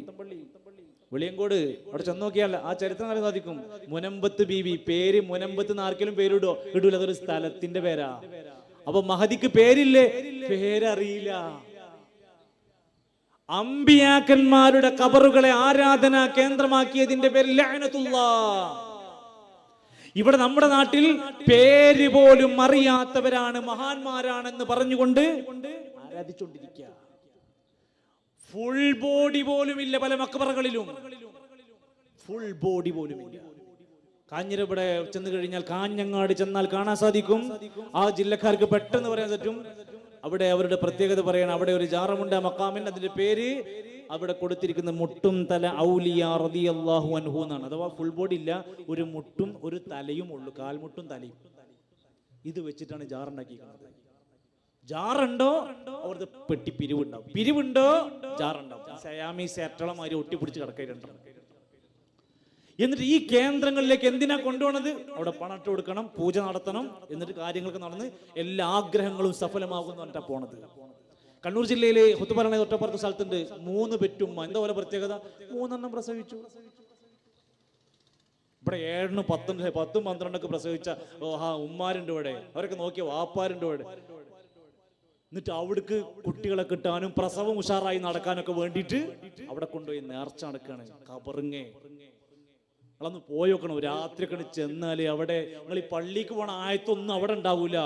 വെളിയങ്കോട്, അവിടെ ചെന്ന് നോക്കിയാൽ ആ ചരിത്രം അറിയാൻ സാധിക്കും. മുനമ്പത്ത് ബീവി, പേര് മുനമ്പത്ത് ആർക്കെങ്കിലും പേരിടോ? ഇടൂല, അതൊരു സ്ഥലത്തിന്റെ പേരാ. അപ്പൊ മഹദിക്ക് പേരില്ലേ? പേരറിയില്ല. അമ്പിയാക്കന്മാരുടെ ഖബറുകളെ ആരാധനാ കേന്ദ്രമാക്കിയതിന്റെ പേരിൽ ലഅനത്തുല്ലാഹ്. ഇവിടെ നമ്മുടെ നാട്ടിൽ പേര് പോലും അറിയാത്തവരാണ് മഹാന്മാരാണെന്ന് പറഞ്ഞുകൊണ്ട് ആരാധിച്ചുകൊണ്ടിരിക്കുക. ഫുൾ ബോഡി പോലും ഇല്ല പല മക്ബറകളിലും, ഫുൾ ബോഡി പോലും ഇല്ല. കാഞ്ഞിര ഇവിടെ ചെന്ന് കഴിഞ്ഞാൽ, കാഞ്ഞങ്ങാട് ചെന്നാൽ കാണാൻ സാധിക്കും. ആ ജില്ലക്കാർക്ക് പെട്ടെന്ന് പറയാൻ പറ്റും. അവിടെ അവരുടെ പ്രത്യേകത പറയണം. അവിടെ ഒരു ജാറമുണ്ട് ആ മക്കാമിന്, അതിന്റെ പേര് അവിടെ കൊടുത്തിരിക്കുന്ന മുട്ടും തല ഔലിയ റളിയല്ലാഹു അൻഹു എന്നാണ്. അഥവാ ഫുൾ ബോഡി ഇല്ല, ഒരു മുട്ടും ഒരു തലയും ഉള്ളു, കാൽമുട്ടും തലയും. ഇത് വെച്ചിട്ടാണ് ജാറുണ്ടാക്കിയിരിക്കുന്നത്. ജാറുണ്ടോ അവരുടെ പെട്ടി പിരിവുണ്ടാവും, പിരിവുണ്ടോ ജാറുണ്ടാവും. സയാമി സേറ്റളമാരി ഒട്ടിപ്പിടിച്ച് കിടക്കുന്നുണ്ടാവും. എന്നിട്ട് ഈ കേന്ദ്രങ്ങളിലേക്ക് എന്തിനാ കൊണ്ടുപോകണത്? അവിടെ പണട്ട് കൊടുക്കണം, പൂജ നടത്തണം, എന്നിട്ട് കാര്യങ്ങളൊക്കെ നടന്ന് എല്ലാ ആഗ്രഹങ്ങളും സഫലമാകുന്നു പറഞ്ഞിട്ടാ പോണത്. കണ്ണൂർ ജില്ലയിലെ ഹുത്തുപരണ തൊട്ടപ്പുറത്ത് സ്ഥലത്തുണ്ട് 3 പെറ്റുമ്മ. എന്താ പോലെ പ്രത്യേകത? 3 പ്രസവിച്ചു. ഇവിടെ 7, 10, 12 പ്രസവിച്ച ഉമ്മാരുണ്ട് ഇവിടെ. അവരൊക്കെ നോക്കിയ വാപ്പാരുണ്ട് ഇവിടെ. എന്നിട്ട് അവിടേക്ക് കുട്ടികളെ കിട്ടാനും പ്രസവം ഉഷാറായി നടക്കാനൊക്കെ വേണ്ടിയിട്ട് അവിടെ കൊണ്ടുപോയി നേർച്ച നടക്കാണ്. കബറിങ്ങേ നിങ്ങളൊന്ന് പോയി നോക്കണം. രാത്രിയൊക്കെ ചെന്നാല് അവിടെ നിങ്ങൾ ഈ പള്ളിക്ക് പോണ ആയത്തൊന്നും അവിടെ ഉണ്ടാവൂല.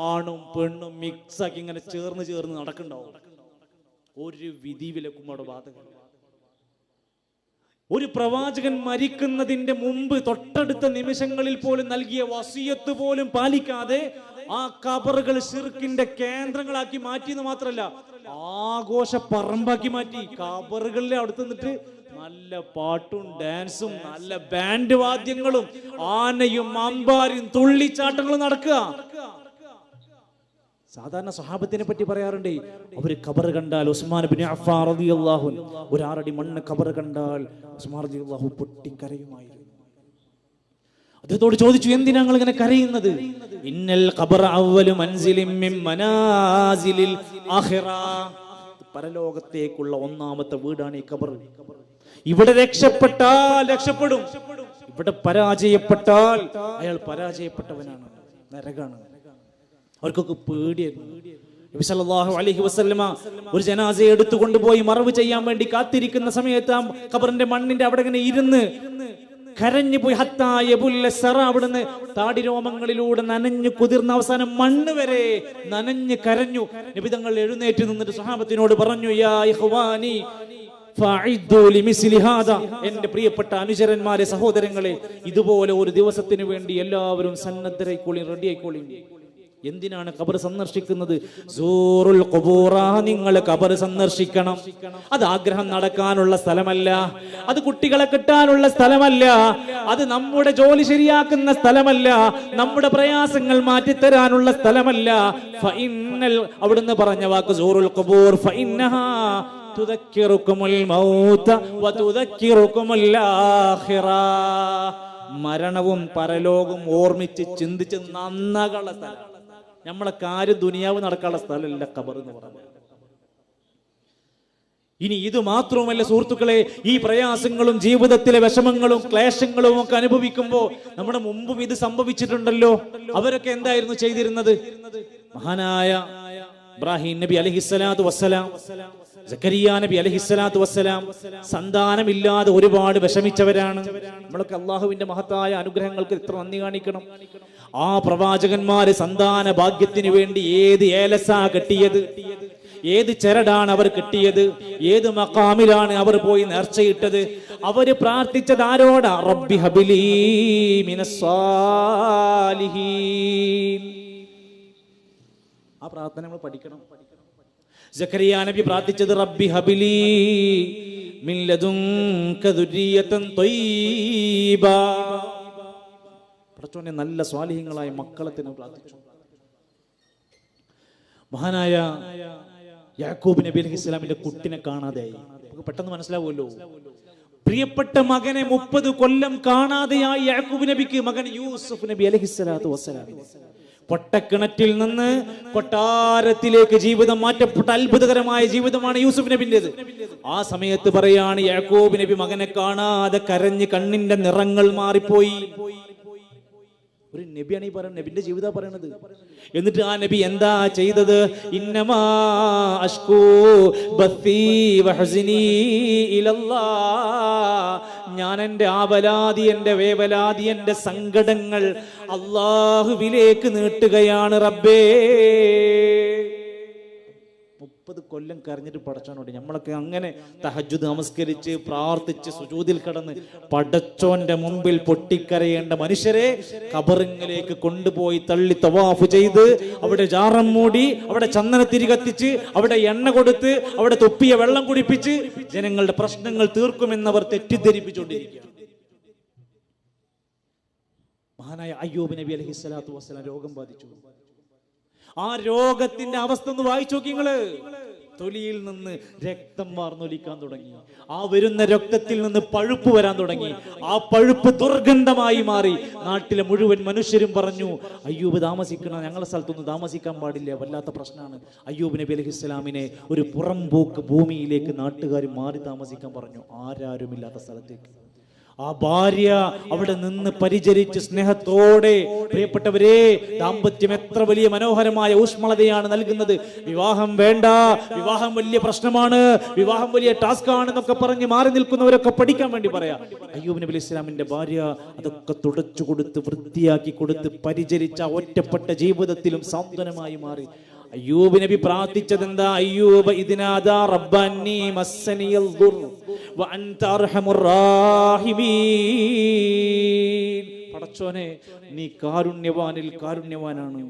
ആണും പെണ്ണും മിക്സാക്കി ഇങ്ങനെ ചേർന്ന് നടക്കുന്നുണ്ടാവും. ഒരു വിധി വിലക്കും അവിടെ ബാധകം. ഒരു പ്രവാചകൻ മരിക്കുന്നതിന്റെ മുമ്പ് തൊട്ടടുത്ത നിമിഷങ്ങളിൽ പോലും നൽകിയ വസിയത്ത് പോലും പാലിക്കാതെ ആ ഖബറുകൾ ശിർക്കിന്റെ കേന്ദ്രങ്ങളാക്കി മാറ്റിയെന്ന് മാത്രമല്ല, ആഘോഷ പറമ്പാക്കി മാറ്റി. ഖബറുകളിലെ അടുത്ത് നിന്നിട്ട് നല്ല പാട്ടും ഡാൻസും നല്ല ബാൻഡ് വാദ്യങ്ങളും ആനയും അമ്പാരും തുള്ളിച്ചാട്ടങ്ങളും നടക്കുക. സാധാരണ സ്വഹാബത്തിനെ പറ്റി പറയാറുണ്ട്, അവര് ഖബർ കണ്ടാൽ ഉസ്മാൻ ഇബ്നു അഫ്ഫാൻ റളിയല്ലാഹു അൻഹു 1 അടി മണ്ണ് ഖബർ കണ്ടാൽ ഉസ്മാൻ റളിയല്ലാഹു പൊട്ടിക്കരയുമായിരുന്നു. അദ്ദേഹത്തോട് ചോദിച്ചു, എന്തിനാ നിങ്ങൾ ഇങ്ങനെ കരയുന്നത്? ഇന്നൽ ഖബറ അവ്വലു മൻസിലിൻ മിൻ മനാസിലിൽ ആഖിറ. പരലോകത്തേക്കുള്ള 1ാമത്തെ വീടാണ് ഈ ഖബർ. ഇവിടെ രക്ഷപ്പെട്ടാൽ രക്ഷപ്പെടും, ഇവിടെ പരാജയപ്പെട്ടാൽ അയാൾ പരാജയപ്പെട്ടവനാണ്, നരകാണ്. അവർക്കൊക്കെ പേടിയായിരുന്നു. നബി സല്ലല്ലാഹു അലൈഹി വസല്ലമ ഒരു ജനാസയെ എടുത്തുകൊണ്ടുപോയി മറവ് ചെയ്യാൻ വേണ്ടി കാത്തിരിക്കുന്ന സമയത്ത് ആ ഖബറിന്റെ മണ്ണിന്റെ അവിടെ ഇങ്ങനെ ഇരുന്ന് കരഞ്ഞു പോയി. ഹത്താ യബുല്ല സറ, അവിടുന്ന് താടി രോമങ്ങളിലൂടെ നനഞ്ഞു കുതിർന്ന അവസാനം മണ്ണ് വരെ നനഞ്ഞു കരഞ്ഞു. നബി തങ്ങൾ എഴുന്നേറ്റ് നിന്നിട്ട് സ്വഹാബത്തിനോട് പറഞ്ഞു, യാ ഇഖ്വാനി ഫഅഇദ്ദു ലിമിസ്ലി ഹാദാ. എന്റെ പ്രിയപ്പെട്ട അനുചരന്മാരെ, സഹോദരങ്ങളെ, ഇതുപോലെ ഒരു ദിവസത്തിന് വേണ്ടി എല്ലാവരും സന്നദ്ധരായിക്കോളി, റെഡിയായിക്കോളി. എന്തിനാണ് ഖബർ സന്ദർശിക്കുന്നത്? സൂറുൽ ഖുബൂറ, നിങ്ങൾ ഖബർ സന്ദർശിക്കണം. അത് ആഗ്രഹം നടക്കാനുള്ള സ്ഥലമല്ല, അത് കുട്ടികളെ കിട്ടാനുള്ള സ്ഥലമല്ല, അത് നമ്മുടെ ജോലി ശരിയാക്കുന്ന സ്ഥലമല്ല, നമ്മുടെ പ്രയാസങ്ങൾ മാറ്റിത്തരാനുള്ള സ്ഥലമല്ല. ഫഇന്നൽ, അവിടുന്ന് പറഞ്ഞ വാക്ക് സൂറുൽ ഖുബൂർ, ഫഇന്നഹാ തുദക്കിറുകുമുൽ മൗത വതുദക്കിറുകുമുൽ ആഖിറ. മരണവും പരലോകവും ഓർമ്മിച്ച് ചിന്തിച്ച് നന്നാകാനുള്ള സ്ഥലം. നമ്മളെ കാര്യം ദുനിയാവ് നടക്കാനുള്ള സ്ഥലമല്ല ഖബർ എന്ന് പറഞ്ഞത്. ഇനി ഇത് മാത്രവുമല്ല സുഹൃത്തുക്കളെ, ഈ പ്രയാസങ്ങളും ജീവിതത്തിലെ വിഷമങ്ങളും ക്ലേശങ്ങളും ഒക്കെ അനുഭവിക്കുമ്പോൾ നമ്മുടെ മുമ്പും ഇത് സംഭവിച്ചിട്ടുണ്ടല്ലോ. അവരൊക്കെ എന്തായിരുന്നു ചെയ്തിരുന്നത്? മഹാനായ ഇബ്രാഹിം നബി അലൈഹിസ്സലാത്തു വസ്സലാം, സക്കരിയ നബി അലൈഹിസ്സലാത്തു വസ്സലാം സന്താനമില്ലാതെ ഒരുപാട് വിഷമിച്ചവരാണ്. നമ്മളൊക്കെ അള്ളാഹുവിന്റെ മഹത്തായ അനുഗ്രഹങ്ങൾക്ക് ഇത്ര നന്ദി കാണിക്കണം. ആ പ്രവാചകന്മാര് സന്താന ഭാഗ്യത്തിന് വേണ്ടി ഏത് ഏലസാ കെട്ടിയത്, ഏത് ചരടാണ് അവർ കിട്ടിയത്, ഏത് മഖാമിലാണ് അവർ പോയി നേർച്ചയിട്ടത്? അവര് പ്രാർത്ഥിച്ചത് ആരോടാ? റബ്ബി ഹബിലി മിനസ് സാലിഹീൻ. ആ പ്രാർത്ഥന നമ്മൾ പഠിക്കണം. സക്കരിയ നബി പ്രാർത്ഥിച്ചത് റബ്ബി ഹബിലി മിൻ ലദുൻക ദുരിയതൻ ത്വയ്യിബ. പടച്ചോനെ നല്ല സ്വാലിഹീങ്ങളായ മക്കളെ തന്നെ പ്രാർത്ഥിച്ചു. മഹാനായ യാക്കൂബ് നബി അലൈഹിസ്സലാമിന്റെ കുട്ടിനെ കാണാതെയായി. നമുക്ക് പെട്ടെന്ന് മനസ്സിലാവുമല്ലോ. പ്രിയപ്പെട്ട മകനെ 30 കൊല്ലം കാണാതെയായി യാക്കൂബ് നബിക്ക്. മകൻ യൂസുഫ് നബി അലൈഹിസ്സലാത്തു വസ്സലാം പൊട്ടക്കിണറ്റിൽ നിന്ന് കൊട്ടാരത്തിലേക്ക് ജീവിതം മാറ്റപ്പെട്ട അത്ഭുതകരമായ ജീവിതമാണ് യൂസുഫ് നബിൻ്റെത്. ആ സമയത്ത് പറയാണ്, യാക്കൂബ് നബി മകനെ കാണാതെ കരഞ്ഞ് കണ്ണിന്റെ നിറങ്ങൾ മാറിപ്പോയി. ഒരു നബിയാണ് ഈ പറയുന്നത്, നബിന്റെ ജീവിതം പറയണത്. എന്നിട്ട് ആ നബി എന്താ ചെയ്തത്? ഇന്നമാ അഷ്കൂ ബത്തി വഹസിനി ഇലല്ലാഹ്. ഞാൻ എൻ്റെ ആവലാതി, എൻ്റെ വേവലാതി, എൻ്റെ സങ്കടങ്ങൾ അല്ലാഹുവിലേക്ക് നീട്ടുകയാണ് റബ്ബേ. 30 കൊല്ലം കരഞ്ഞിട്ട് പടച്ചോനോട്. നമ്മളൊക്കെ അങ്ങനെ തഹജ്ജുദ് നമസ്കരിച്ച് പ്രാർത്ഥിച്ച് സുജൂദിൽ കിടന്ന് പടച്ചോന്റെ മുമ്പിൽ പൊട്ടിക്കരയേണ്ട മനുഷ്യരെ ഖബറിലേക്ക് കൊണ്ടുപോയി തള്ളി തവാഫ് ചെയ്ത് അവിടെ ജാറം മൂടി, അവിടെ ചന്ദനത്തിരി കത്തിച്ച്, അവിടെ എണ്ണ കൊടുത്ത്, അവിടെ തൊപ്പിയ വെള്ളം കുടിപ്പിച്ച് ജനങ്ങളുടെ പ്രശ്നങ്ങൾ തീർക്കുമെന്നവർ തെറ്റിദ്ധരിപ്പിച്ചുകൊണ്ടിരിക്കുക. മഹാനായ അയ്യൂബ് നബി അലൈഹിസ്സലാത്തു വസ്സലാം രോഗം ബാധിച്ചു. ആ രോഗത്തിന്റെ അവസ്ഥ ഒന്ന് വായിച്ചു നോക്കി നിങ്ങള്. തൊലിയിൽ നിന്ന് രക്തം വാർന്നൊലിക്കാൻ തുടങ്ങി. ആ വരുന്ന രക്തത്തിൽ നിന്ന് പഴുപ്പ് വരാൻ തുടങ്ങി. ആ പഴുപ്പ് ദുർഗന്ധമായി മാറി. നാട്ടിലെ മുഴുവൻ മനുഷ്യരും പറഞ്ഞു, അയ്യൂബ് താമസിക്കണം, ഞങ്ങളുടെ സ്ഥലത്തൊന്നും താമസിക്കാൻ പാടില്ല, വല്ലാത്ത പ്രശ്നമാണ്. അയ്യൂബ് നബി അലൈഹിസ്സലാമിനെ ഒരു പുറംപോക്ക് ഭൂമിയിലേക്ക് നാട്ടുകാർ മാറി താമസിക്കാൻ പറഞ്ഞു, ആരാരുമില്ലാത്ത സ്ഥലത്തേക്ക്. ആ ഭാര്യ അവിടെ നിന്ന് പരിചരിച്ച് സ്നേഹത്തോടെ, പ്രിയപ്പെട്ടവരെ, ദാമ്പത്യം എത്ര വലിയ മനോഹരമായ ഊഷ്മളതയാണ് നൽകുന്നത്. വിവാഹം വേണ്ട, വിവാഹം വലിയ പ്രശ്നമാണ്, വിവാഹം വലിയ ടാസ്ക് ആണെന്നൊക്കെ പറഞ്ഞ് മാറി നിൽക്കുന്നവരൊക്കെ പഠിക്കാൻ വേണ്ടി പറയാം. അയ്യൂബ് നബി ഇസ്ലാമിന്റെ ഭാര്യ അതൊക്കെ തുടച്ചു കൊടുത്ത് വൃത്തിയാക്കി കൊടുത്ത് പരിചരിച്ച ഒറ്റപ്പെട്ട ജീവിതത്തിലും സാന്ത്വനമായി മാറി. അയ്യൂബ് നബി പ്രാർത്ഥിച്ചത് എന്താ? അയ്യൂബ് ഇദ്നാദാ റബ്ബനി മസ്സനിയൽ ദുർ വ അൻത അർഹമുർ റഹീമീൻ. പടച്ചോനെ, നീ കാരുണ്യവാനിൽ കാരുണ്യവാനാണ്.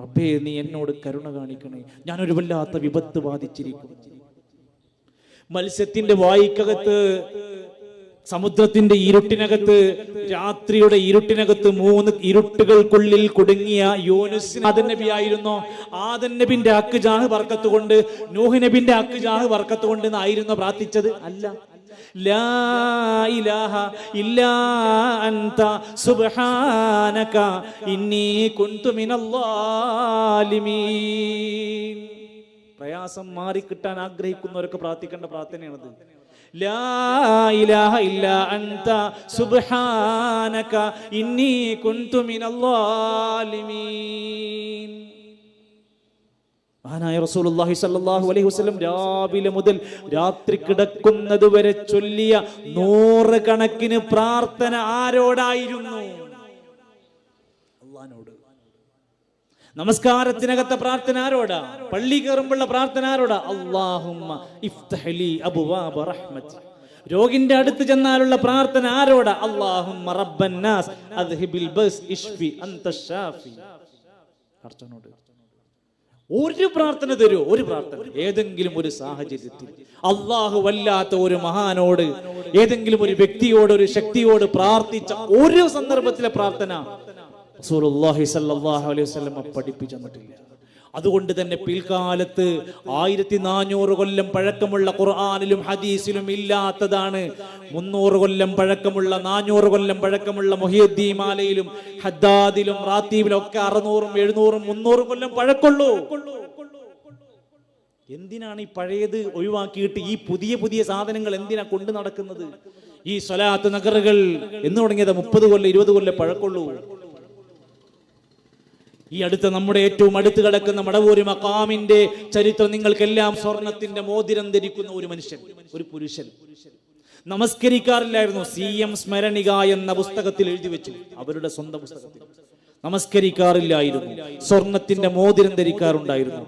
റബ്ബേ, നീ എന്നോട് കരുണ കാണിക്കണേ, ഞാനൊരു വല്ലാത്ത വിപത്ത് ബാധിച്ചിരിക്കുന്നു. മത്സ്യത്തിന്റെ വായിക്കകത്ത്, സമുദ്രത്തിന്റെ ഇരുട്ടിനകത്ത്, രാത്രിയുടെ ഇരുട്ടിനകത്ത് 3 ഇരുട്ടുകൾക്കുള്ളിൽ കുടുങ്ങിയ യൂനുസ് ആദം നബി ആയിരുന്നോ? ആദം നബിന്റെ അക്ക് ജാഹ് ബർക്കത്ത് കൊണ്ട്, നൂഹ് നബിന്റെ അക്ക് ജാഹ് ബർക്കത്ത് കൊണ്ട് എന്നായിരുന്നോ പ്രാർത്ഥിച്ചത്? അല്ല. ലാ ഇലാഹ ഇല്ലാ അൻത സുബ്ഹാനക ഇന്നി കുൻതു മിനൽ ളാലിമീൻ. പ്രയാസം മാറിക്കിട്ടാൻ ആഗ്രഹിക്കുന്നവരൊക്കെ പ്രാർത്ഥിക്കേണ്ട പ്രാർത്ഥനയാണത്. ലാ ഇലാഹ ഇല്ലാ അൻത സുബ്ഹാനക ഇന്നി കുൻതു മിനൽ ളാലിമീൻ. മഹാനായ റസൂലുള്ളാഹി സ്വല്ലല്ലാഹു അലൈഹി വസല്ലം രാവിലെ മുതൽ രാത്രി കിടക്കുന്നത് വരെ ചൊല്ലിയ 100 കണക്കിന് പ്രാർത്ഥന ആരോടായിരുന്നു? അല്ലാഹുവോട്. നമസ്കാരത്തിനകത്തെ പ്രാർത്ഥന ആരോടാ? പള്ളി കയറുമ്പോഴുള്ള പ്രാർത്ഥന ആരോടാ? അല്ലാഹുമ്മ ഇഫ്തഹ് ലി അബ്വാബ റഹ്മതി. രോഗിന്റെ അടുത്ത് ചെന്നാലുള്ള പ്രാർത്ഥന ആരോടാ? അല്ലാഹുമ്മ റബ്ബൻ നാസ് അദ്ഹിബിൽ ബസ് ഇശ്ഫി അൻത ഷാഫി. അർച്ചനോട് ഒരു പ്രാർത്ഥന തരൂ, ഒരു പ്രാർത്ഥന. ഏതെങ്കിലും ഒരു സാഹചര്യത്തിൽ അള്ളാഹു വല്ലാത്ത ഒരു മഹാനോട്, ഏതെങ്കിലും ഒരു വ്യക്തിയോട്, ഒരു ശക്തിയോട് പ്രാർത്ഥിച്ച ഒരു സന്ദർഭത്തിലെ പ്രാർത്ഥന റസൂലുള്ളാഹി സ്വല്ലല്ലാഹു അലൈഹി വസല്ലം പഠിപ്പിച്ചു തന്നിട്ടില്ല. അതുകൊണ്ട് തന്നെ പിൽക്കാലത്ത് 1400 കൊല്ലം പഴക്കമുള്ള ഖുർആനിലും ഹദീസിലും ഇല്ലാത്തതാണ് 300 കൊല്ലം പഴക്കമുള്ള, 400 കൊല്ലം പഴക്കമുള്ള മുഹിയുദ്ദീൻ മാലയിലും ഹദ്ദാദിലും റാത്തീബിലും ഒക്കെ 600ഉം 700ഉം 300 കൊല്ലം പഴക്കമുള്ളൂ. എന്തിനാണ് ഈ പഴയത് ഒഴിവാക്കിയിട്ട് ഈ പുതിയ പുതിയ സാധനങ്ങൾ എന്തിനാ കൊണ്ടു നടക്കുന്നത്? ഈ സ്വലാത്ത് നഗറുകൾ എന്ന് തുടങ്ങിയത് 30 കൊല്ലം 20 കൊല്ലം പഴക്കമുള്ളൂ. ഈ അടുത്ത നമ്മുടെ ഏറ്റവും അടുത്ത് കിടക്കുന്ന മടവൂര് മഖാമിന്റെ ചരിത്രം നിങ്ങൾക്കെല്ലാം, സ്വർണത്തിന്റെ മോതിരം ധരിക്കുന്ന ഒരു മനുഷ്യൻ, ഒരു പുരുഷൻ നമസ്കരിക്കാറില്ലായിരുന്നു. CM സ്മരണിക എന്ന പുസ്തകത്തിൽ എഴുതി വെച്ചു, അവരുടെ സ്വന്തം പുസ്തകത്തിൽ. നമസ്കരിക്കാറില്ലായിരുന്നു, സ്വർണത്തിന്റെ മോതിരം ധരിക്കാറുണ്ടായിരുന്നു,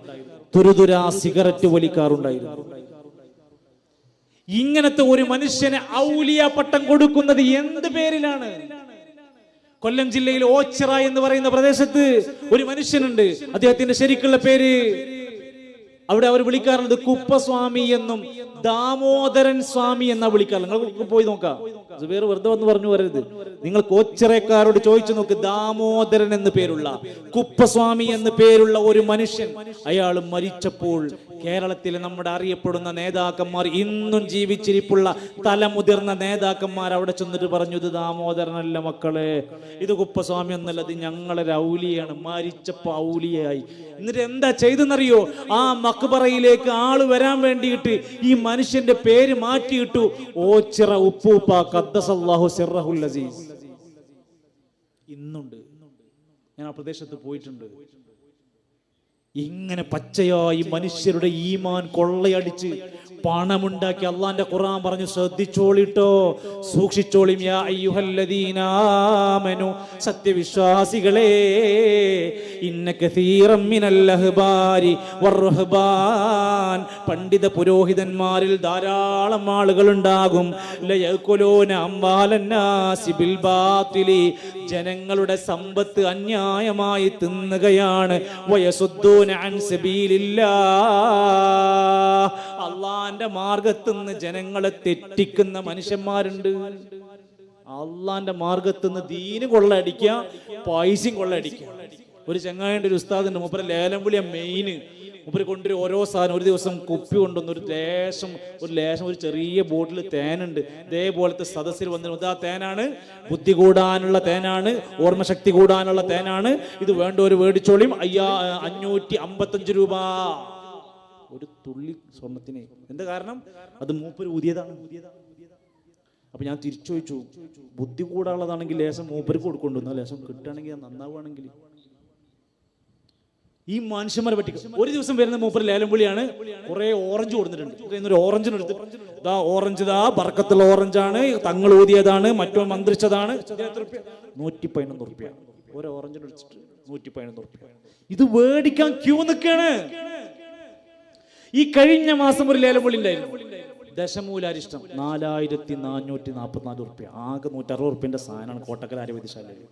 തുരുതുരാ സിഗരറ്റ് വലിക്കാറുണ്ടായിരുന്നു. ഇങ്ങനത്തെ ഒരു മനുഷ്യന് ഔലിയ പട്ടം കൊടുക്കുന്നത് എന്ത് പേരിലാണ്? കൊല്ലം ജില്ലയിൽ ഓച്ചിറ എന്ന് പറയുന്ന പ്രദേശത്ത് ഒരു മനുഷ്യനുണ്ട്. അദ്ദേഹത്തിന്റെ ശരിക്കുള്ള പേര് അവിടെ അവർ വിളിക്കാറുള്ളത് കുപ്പസ്വാമി എന്നും ദാമോദരൻ സ്വാമി എന്നാ വിളിക്കാറുള്ളത്. നിങ്ങൾക്ക് പോയി നോക്കാം, വേറെ വെറുതെ വന്ന് പറഞ്ഞു വരരുത്. നിങ്ങൾ ഓച്ചിറക്കാരോട് ചോദിച്ചു നോക്ക്. ദാമോദരൻ എന്ന് പേരുള്ള, കുപ്പസ്വാമി എന്ന് പേരുള്ള ഒരു മനുഷ്യൻ, അയാൾ മരിച്ചപ്പോൾ കേരളത്തിലെ നമ്മുടെ അറിയപ്പെടുന്ന നേതാക്കന്മാർ, ഇന്നും ജീവിച്ചിരിപ്പുള്ള തലമുതിർന്ന നേതാക്കന്മാർ അവിടെ ചെന്നിട്ട് പറഞ്ഞു, ഇത് ദാമോദരനല്ല മക്കളെ, ഇത് കുപ്പസ്വാമി എന്നല്ല, ഇത് ഞങ്ങളൊരു ഔലിയാണ്, മരിച്ചപ്പോ ഔലിയായി. എന്നിട്ട് എന്താ ചെയ്തെന്നറിയോ? ആ മക്ബറയിലേക്ക് ആള് വരാൻ വേണ്ടിയിട്ട് ഈ മനുഷ്യന്റെ പേര് മാറ്റിയിട്ടു ഓച്ചിറ ഉപ്പൂപ്പ ഖദ്ദസല്ലാഹു സിർറഹുൽ അസീസ്. ഇന്നുണ്ട്, ഞാൻ ആ പ്രദേശത്ത് പോയിട്ടുണ്ട്. ഇങ്ങനെ പച്ചയായി മനുഷ്യരുടെ ഈമാൻ കൊള്ളയടിച്ച് പണമുണ്ടാക്കി അള്ളാന്റെ ഖുർആൻ പറഞ്ഞു, ശ്രദ്ധിച്ചോളിട്ടോ, സൂക്ഷിച്ചോളിം. യാ അയ്യുഹല്ലദീന ആമനു, സത്യവിശ്വാസികളെ, ഇന്ന കസീറൻ മിനൽ അഹ്ബാരി വറുഹ്ബാൻ, പണ്ഡിത പുരോഹിതന്മാരിൽ ധാരാളം ആളുകൾ ഉണ്ടാകും. ലയകുലൂന അംവാലന്നാസി ബിൽ ബാത്തിലി, ജനങ്ങളുടെ സമ്പത്ത് അന്യായമായി തിന്നുകയാണ്. വയസുദ്ദൂന അൻ സബീലില്ലാഹ്, അള്ളാന്റെ മാർഗത്തുനിന്ന് ജനങ്ങളെ തെറ്റിക്കുന്ന മനുഷ്യന്മാരുണ്ട്. അള്ളാന്റെ മാർഗത്തുനിന്ന് ദീന് കൊള്ളയടിക്കുക, പൈസയും കൊള്ളയടിക്കുക. ഒരു ചങ്ങായിന്റെ ഒരു ഉസ്താദിന്റെ മൂപ്പര ലേലം വിളിയ മെയിന് മൂപ്പര് കൊണ്ടുവരും ഓരോ സാധനം. ഒരു ദിവസം കുപ്പി കൊണ്ടുവന്ന് ഒരു ലേശം ഒരു ചെറിയ ബോട്ടിൽ തേനുണ്ട്. ഇതേപോലത്തെ സദസ്സിൽ വന്നിരുന്നത് ആ തേനാണ്, ബുദ്ധി കൂടാനുള്ള തേനാണ്, ഓർമ്മശക്തി കൂടാനുള്ള തേനാണ്. ഇത് വേണ്ടവര് മേടിച്ചോളിയും. 555 രൂപ ഒരു തുള്ളി സ്വർണത്തിന്. എന്താ കാരണം? അത് മൂപ്പര് ഊതിയതാണ്. അപ്പൊ ഞാൻ തിരിച്ചു ചോദിച്ചു, ബുദ്ധി കൂടാനുള്ളതാണെങ്കിൽ ലേശം മൂപ്പർക്ക് കൊടുക്കൊണ്ടുവന്ന ലേശം കിട്ടുകയാണെങ്കിൽ നന്നാവുകയാണെങ്കിൽ. ഈ മനുഷ്യന്മാരെ പറ്റി ഒരു ദിവസം വരുന്ന മൂപ്പര് ലേലം വിളിയാണ്. കുറെ ഓറഞ്ച് കൊടുത്തിട്ടുണ്ട്. ഒരു ഓറഞ്ചിനെടുത്ത്, ഇതാ ഓറഞ്ച്, ഇതാ ബർക്കത്തുള്ള ഓറഞ്ചാണ്, തങ്ങൾ ഊതിയതാണ്, മറ്റോ മന്ത്രിച്ചതാണ്. 111 റുപ്യ ഒരു ഓറഞ്ചിന് എടുത്തിട്ട് 111 റുപ്യ. ഇത് മേടിക്കാൻ ക്യൂ നിൽക്കാണ്. ഈ കഴിഞ്ഞ മാസം ഒരു ലേലം വിളി ഉണ്ടായിരുന്നു. ദശമൂലാരിഷ്ടം 4444 റുപ്യ. ആകെ 160 റുപ്യന്റെ സാധനമാണ് കോട്ടക്കൽ ആര്യവൈദ്യശാലയിൽ.